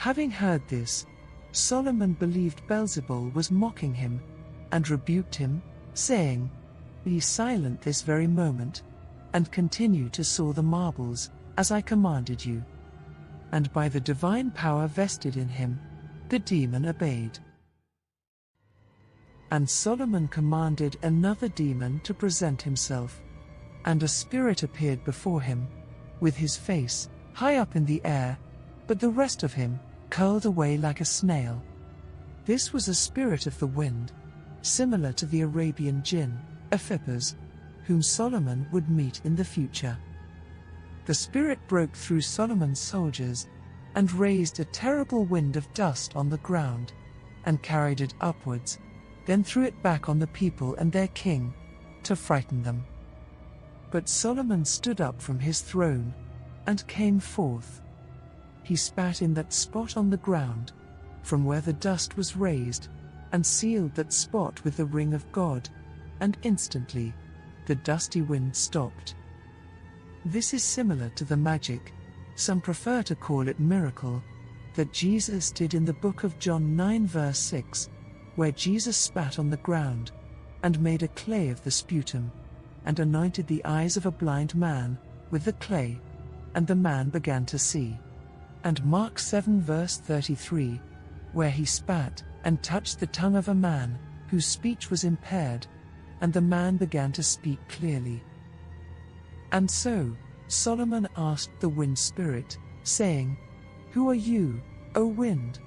Having heard this, Solomon believed Beelzebul was mocking him, and rebuked him, saying, "Be silent this very moment, and continue to saw the marbles, as I commanded you." And by the divine power vested in him, the demon obeyed. And Solomon commanded another demon to present himself, and a spirit appeared before him, with his face high up in the air, but the rest of him curled away like a snail. This was a spirit of the wind, similar to the Arabian jinn, Ephippers, whom Solomon would meet in the future. The spirit broke through Solomon's soldiers, and raised a terrible wind of dust on the ground, and carried it upwards, then threw it back on the people and their king, to frighten them. But Solomon stood up from his throne, and came forth. He spat in that spot on the ground, from where the dust was raised, and sealed that spot with the ring of God, and instantly the dusty wind stopped. This is similar to the magic, some prefer to call it miracle, that Jesus did in the book of John 9 verse 6, where Jesus spat on the ground, and made a clay of the sputum, and anointed the eyes of a blind man with the clay, and the man began to see. And Mark 7 verse 33, where he spat and touched the tongue of a man whose speech was impaired, and the man began to speak clearly. And so Solomon asked the wind spirit, saying, "Who are you, O wind?"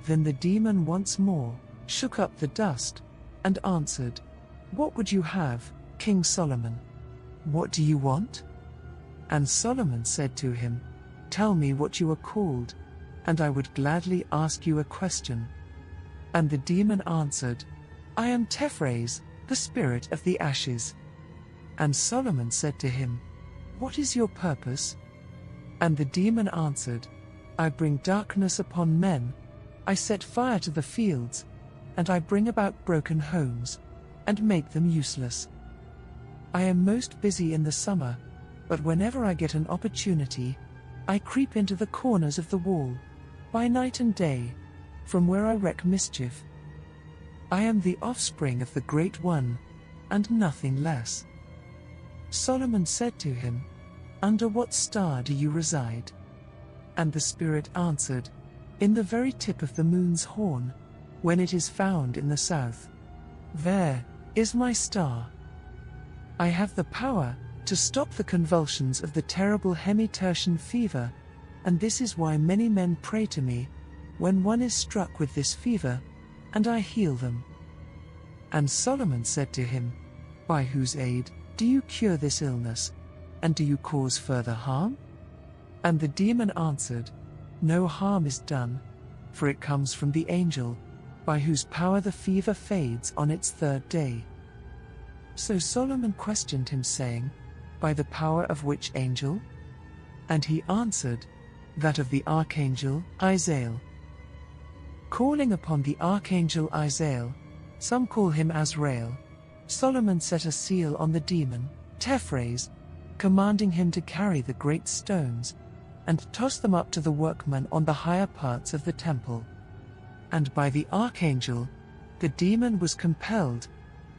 Then the demon once more shook up the dust, and answered, "What would you have, King Solomon? What do you want?" And Solomon said to him, "Tell me what you are called, and I would gladly ask you a question." And the demon answered, "I am Tephres, the spirit of the ashes." And Solomon said to him, "What is your purpose?" And the demon answered, "I bring darkness upon men, I set fire to the fields, and I bring about broken homes, and make them useless. I am most busy in the summer, but whenever I get an opportunity, I creep into the corners of the wall, by night and day, from where I wreak mischief. I am the offspring of the Great One, and nothing less." Solomon said to him, "Under what star do you reside?" And the spirit answered, "In the very tip of the moon's horn, when it is found in the south. There is my star. I have the power to stop the convulsions of the terrible hemi-tertian fever, and this is why many men pray to me, when one is struck with this fever, and I heal them." And Solomon said to him, "By whose aid do you cure this illness, and do you cause further harm?" And the demon answered, "No harm is done, for it comes from the angel, by whose power the fever fades on its third day." So Solomon questioned him, saying, "By the power of which angel?" And he answered, "That of the archangel Isaiah." Calling upon the archangel Isaiah, some call him Azrael, Solomon set a seal on the demon, Tephres, commanding him to carry the great stones, and toss them up to the workmen on the higher parts of the temple. And by the archangel, the demon was compelled,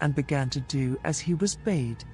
and began to do as he was bade.